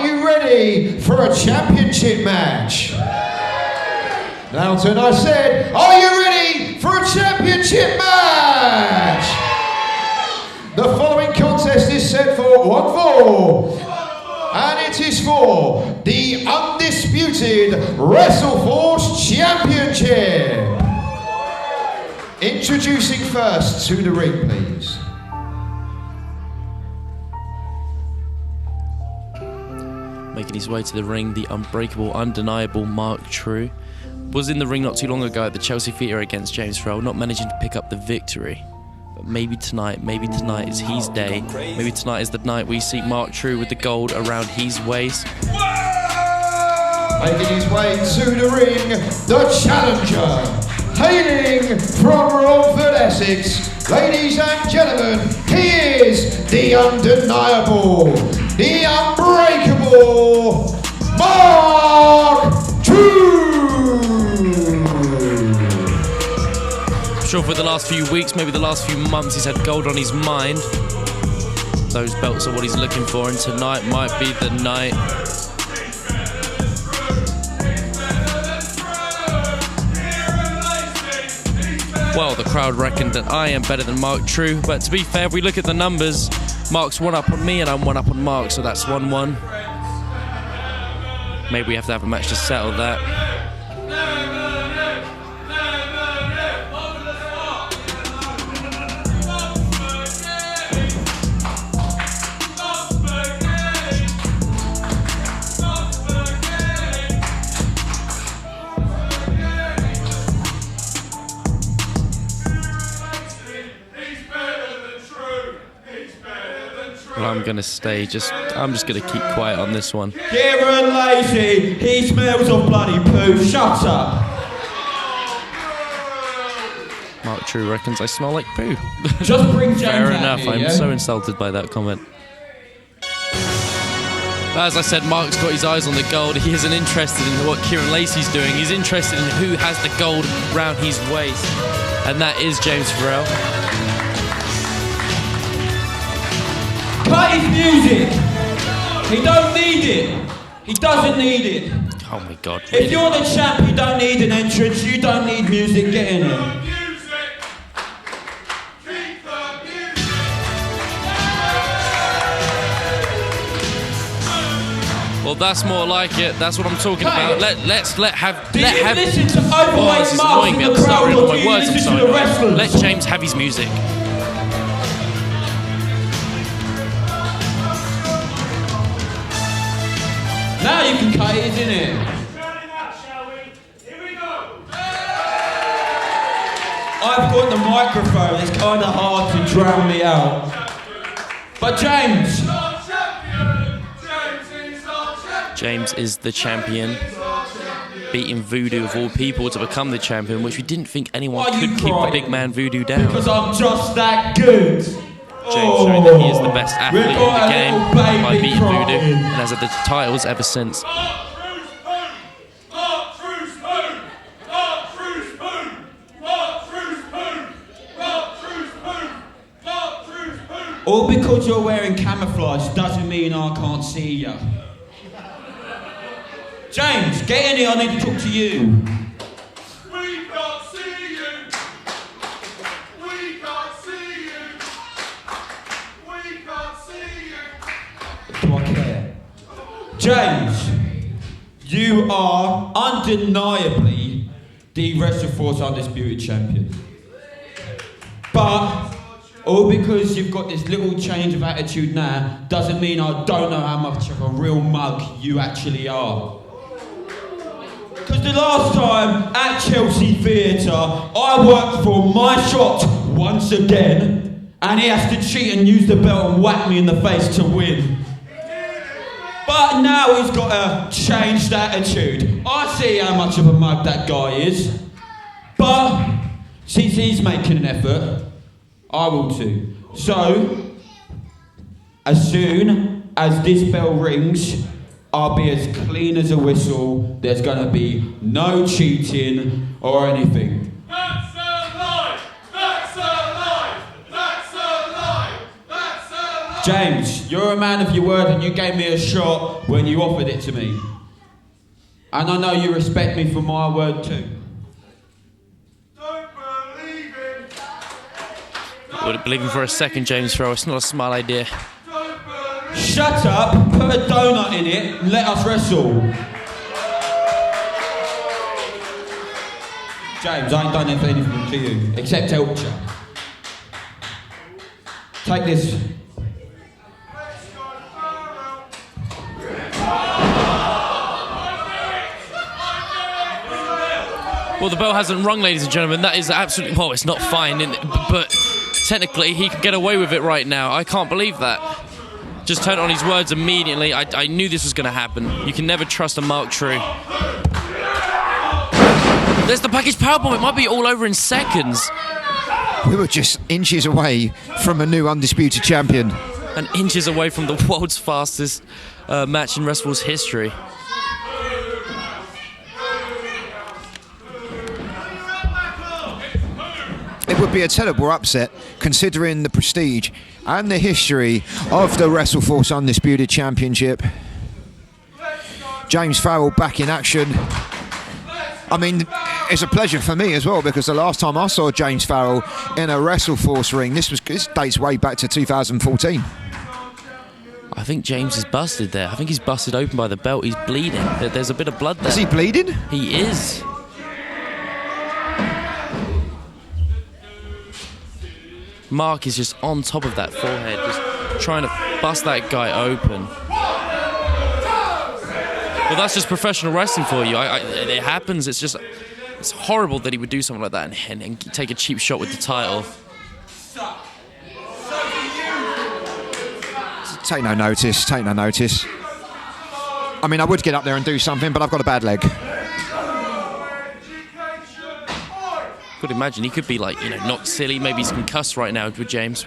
you ready for a championship match? Loughton, I said, are you ready for a championship match? The following contest is set for 1 fall, and it is for the Undisputed WrestleForce Championship. Introducing first to the ring, please. Making his way to the ring, the unbreakable, undeniable Mark Trew was in the ring not too long ago at the Chelsea Theatre against James Pharrell, not managing to pick up the victory. But maybe tonight is his day. Maybe tonight is the night we see Mark Trew with the gold around his waist. Making his way to the ring, the challenger, hailing from Romford, Essex. Ladies and gentlemen, he is the undeniable, the unbreakable Mark Trew! I'm sure for the last few weeks, maybe the last few months, he's had gold on his mind. Those belts are what he's looking for, and tonight might be the night. Well, the crowd reckoned that I am better than Mark Trew, but to be fair, if we look at the numbers, Mark's 1 up on me and I'm 1 up on Mark, so that's 1-1. Maybe we have to have a match to settle that. I'm gonna stay. I'm just gonna keep quiet on this one. Kieran Lacey, he smells of bloody poo. Shut up. Mark Trew reckons I smell like poo. Just bring James Fair out enough. here, I'm yeah? so insulted by that comment. As I said, Mark's got his eyes on the gold. He isn't interested in what Kieran Lacey's doing. He's interested in who has the gold round his waist, and that is James Pharrell. Cut his music. He don't need it. He doesn't need it. Oh my God. If you're the champ, you don't need an entrance. You don't need music. Get in there. Well, that's more like it. That's what I'm talking about. Let have. Do you have. listen to Oh, overweight this is Mark annoying in me. the I'm crowd, stuttering or on do my you words. I'm listen to sorry. the wrestlers? Let James have his music. Now you can cut it, isn't it? I've got the microphone, it's kind of hard to drown me out. But James! James is the champion, beating Voodoo of all people to become the champion, which we didn't think anyone could keep the big man Voodoo down. Because I'm just that good. James showing that he is the best athlete in the game by beating Voodoo, and has had the titles ever since. All because you're wearing camouflage doesn't mean I can't see you. James, get in here, I need to talk to you. We can't see you. We can't see you. We can't see you. Do I care? James, you are undeniably the WrestleForce Undisputed Champion. But all because you've got this little change of attitude now doesn't mean I don't know how much of a real mug you actually are. Because the last time at Chelsea Theatre, I worked for my shot once again, and he has to cheat and use the belt and whack me in the face to win. But now he's got a changed attitude. I see how much of a mug that guy is. But since he's making an effort, I will too. So, as soon as this bell rings, I'll be as clean as a whistle. There's gonna be no cheating or anything. That's a lie! That's a lie! That's a lie! That's a lie! James, you're a man of your word and you gave me a shot when you offered it to me. And I know you respect me for my word too. Don't believe him. I wouldn't believe him for a second, James Farrell. It's not a smart idea. Don't believe Shut up, put a donut in it and let us wrestle. James, I ain't done anything to you, except help you. Take this. Let's go, Pharrell. Well, the bell hasn't rung, ladies and gentlemen. That is absolutely... Well, it's not fine, but technically he can get away with it right now. I can't believe that. Just turned on his words immediately. I knew this was going to happen. You can never trust a Mark Trew. There's the package powerbomb. It might be all over in seconds. We were just inches away from a new undisputed champion. And inches away from the world's fastest match in WrestleForce history. It would be a terrible upset considering the prestige and the history of the WrestleForce Undisputed Championship. James Farrell back in action. I mean, it's a pleasure for me as well because the last time I saw James Farrell in a WrestleForce ring, this dates way back to 2014. I think James is busted there. I think he's busted open by the belt. He's bleeding. There's a bit of blood there. Is he bleeding? He is. Mark is just on top of that forehead, just trying to bust that guy open. Well, that's just professional wrestling for you. It happens. It's horrible that he would do something like that and take a cheap shot with the title. Take no notice, take no notice. I mean, I would get up there and do something, but I've got a bad leg. Could imagine he could be like, knocked silly. Maybe he's concussed right now with James.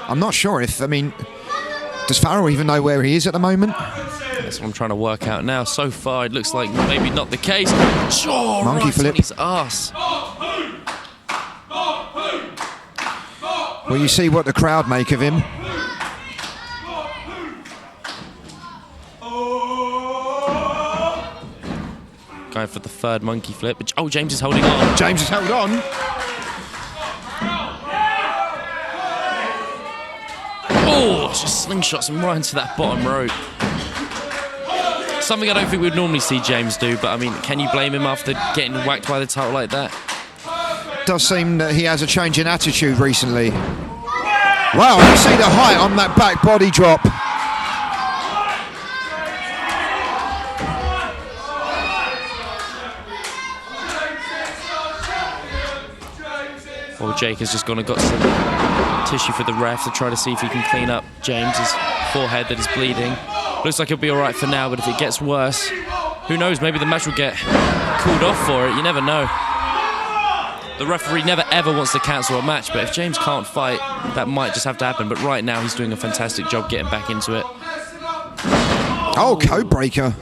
I'm not sure if, does Pharrell even know where he is at the moment? That's what I'm trying to work out now. So far, it looks like maybe not the case. Oh, Monkey right flip. on his ass. Well, you see what the crowd make of him. Going for the third monkey flip. Oh, James is holding on. James has held on. Oh, just slingshots him right into that bottom rope. Something I don't think we'd normally see James do, but can you blame him after getting whacked by the title like that? Does seem that he has a change in attitude recently. Wow, you see the height on that back body drop. Well, Jake has just gone and got some tissue for the ref to try to see if he can clean up James's forehead that is bleeding. Looks like he'll be all right for now, but if it gets worse, who knows? Maybe the match will get called off for it. You never know. The referee never ever wants to cancel a match, but if James can't fight, that might just have to happen. But right now, he's doing a fantastic job getting back into it. Oh, code breaker.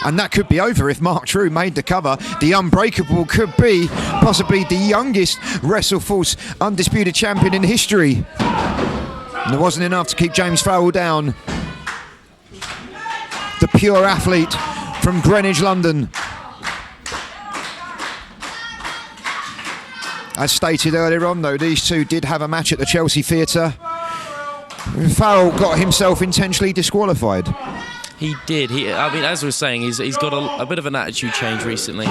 And that could be over if Mark Trew made the cover. The Unbreakable could be possibly the youngest WrestleForce Undisputed Champion in history. And there wasn't enough to keep James Farrell down. The pure athlete from Greenwich, London. As stated earlier on, though, these two did have a match at the Chelsea Theatre. Farrell got himself intentionally disqualified. He did. As we were saying, he's got a bit of an attitude change recently,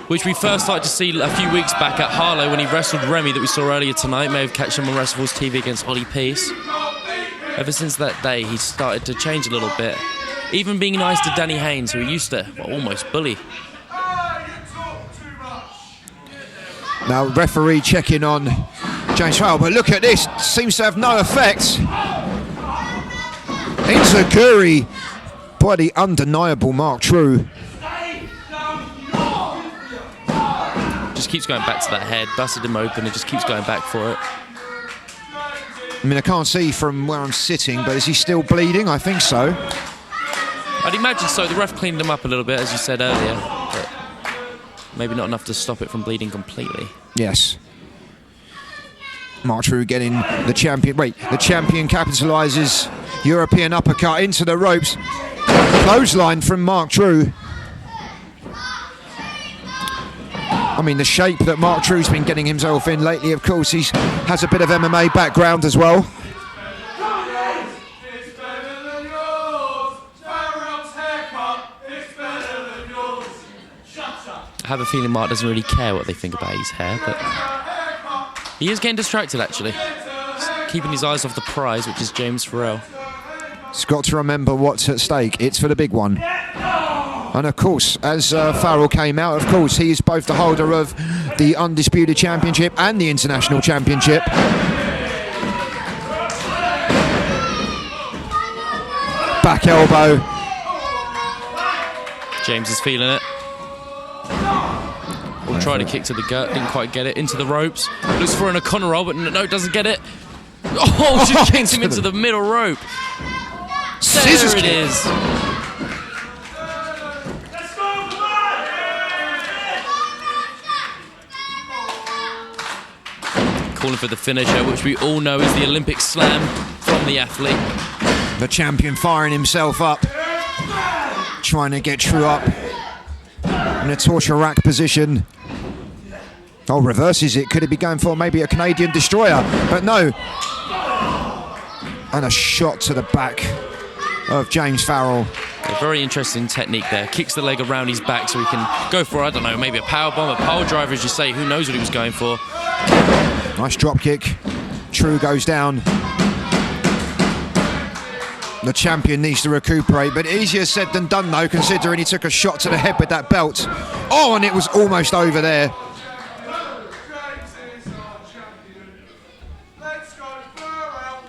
which we first started to see a few weeks back at Harlow when he wrestled Remy that we saw earlier tonight. May have catch him on WrestleForce TV against Ollie Peace. Ever since that day, he's started to change a little bit. Even being nice to Danny Haynes, who he used to almost bully. Now, referee checking on James Farrell, but look at this. Seems to have no effect. Enziguri by the undeniable Mark Trew. Just keeps going back to that head, busted him open, and just keeps going back for it. I can't see from where I'm sitting, but is he still bleeding? I think so. I'd imagine so. The ref cleaned him up a little bit, as you said earlier, but maybe not enough to stop it from bleeding completely. Yes. Mark Trew getting the champion. Wait, the champion capitalises. European uppercut into the ropes. Clothesline from Mark Trew. I mean, the shape that Mark Trew's been getting himself in lately, of course, he has a bit of MMA background as well. It's better than yours. Pharrell's haircut. It's better than yours. Shut up. I have a feeling Mark doesn't really care what they think about his hair, but he is getting distracted, actually. He's keeping his eyes off the prize, which is James Pharrell. He's got to remember what's at stake. It's for the big one. And of course, as Pharrell came out, of course, he is both the holder of the Undisputed Championship and the International Championship. Back elbow. James is feeling it. Will try to kick to the gut, didn't quite get it. Into the ropes. Looks for an O'Connor roll, but no, doesn't get it. Oh, just kicked him into the middle rope. There it is. Calling for the finisher, which we all know is the Olympic slam from the athlete. The champion firing himself up. Trying to get Trew up. In a torture rack position. Oh, reverses it. Could it be going for maybe a Canadian destroyer? But no. And a shot to the back of James Pharrell. A very interesting technique there. Kicks the leg around his back so he can go for, I don't know, maybe a powerbomb, a pole driver, as you say. Who knows what he was going for. Nice drop kick. Trew goes down. The champion needs to recuperate, but easier said than done though, considering he took a shot to the head with that belt. Oh, and it was almost over there. James is our champion. Let's go, Pharrell.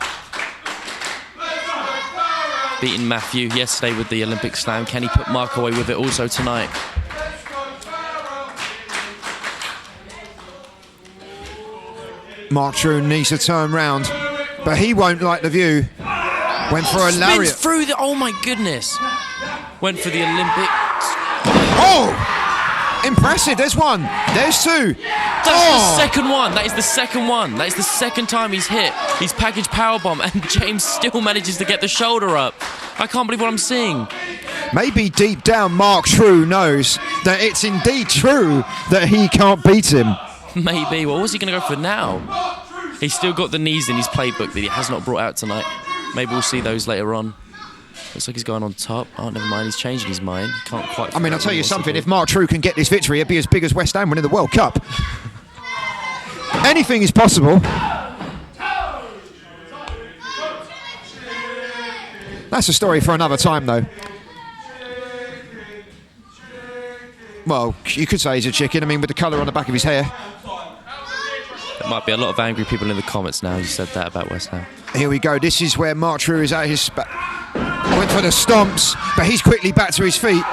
Let's go, Pharrell. Beating Matthew yesterday with the Olympic slam. Can he put Mark away with it also tonight? Let's go, Pharrell. Mark Trew needs to turn round, but he won't like the view. Went for a lariat. Spins through the, oh my goodness. Went for the Olympic. Oh! Impressive, there's one, there's two. That's the second one, that is the second one. That is the second time he's hit. He's packaged powerbomb and James still manages to get the shoulder up. I can't believe what I'm seeing. Maybe deep down Mark Trew knows that it's indeed true that he can't beat him. Maybe, what was he going to go for now? He's still got the knees in his playbook that he has not brought out tonight. Maybe we'll see those later on. Looks like he's going on top. Oh, never mind. He's changing his mind. He can't quite. I mean, I'll tell you something. If Mark Trew can get this victory, it'd be as big as West Ham winning the World Cup. Anything is possible. That's a story for another time, though. Well, you could say he's a chicken. I mean, with the colour on the back of his hair. There might be a lot of angry people in the comments now. You said that about West Ham. Here we go. This is where Mark Trew is at his... Went for the stomps, but he's quickly back to his feet.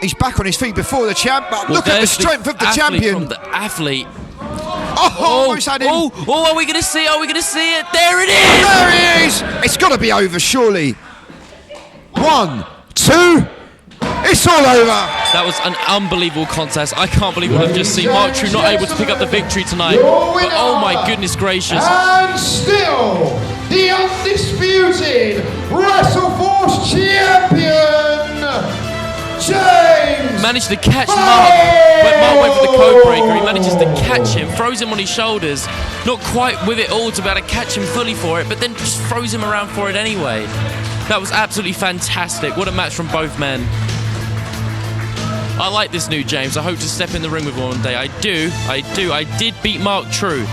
He's back on his feet before the champ. But look at the strength of the champion. From the athlete. Oh, almost had him. Oh, are we going to see it? Are we going to see it? There it is! There it is! It's got to be over, surely. 1, 2... It's all over! That was an unbelievable contest. I can't believe what I've just seen. Mark Trew not able to pick up the victory tonight. But oh my goodness gracious. And still, the undisputed WrestleForce champion, James Managed to catch Mark. But Mark went for the code breaker. He manages to catch him, throws him on his shoulders. Not quite with it all to be able to catch him fully for it, but then just throws him around for it anyway. That was absolutely fantastic. What a match from both men. I like this new James. I hope to step in the ring with him one day. I do. I did beat Mark Trew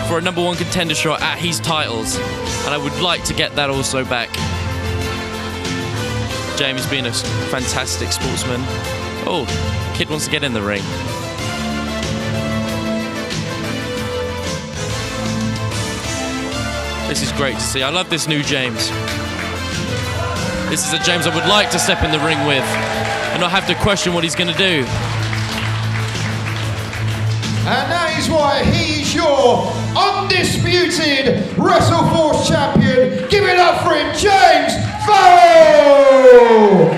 for a #1 contender shot at his titles, and I would like to get that also back. James being a fantastic sportsman. Oh, kid wants to get in the ring. This is great to see. I love this new James. This is a James I would like to step in the ring with and not have to question what he's going to do. And that is why he's your undisputed WrestleForce champion. Give it up for him, James Pharrell!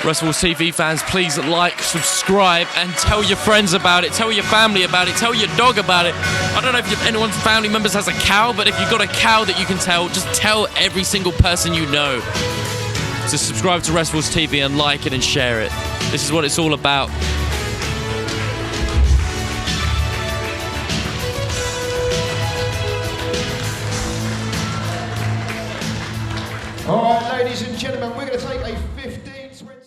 WrestleForce TV fans, please like, subscribe, and tell your friends about it. Tell your family about it. Tell your dog about it. I don't know if anyone's family members has a cow, but if you've got a cow that you can tell, just tell every single person you know to subscribe to WrestleForce TV and like it and share it. This is what it's all about.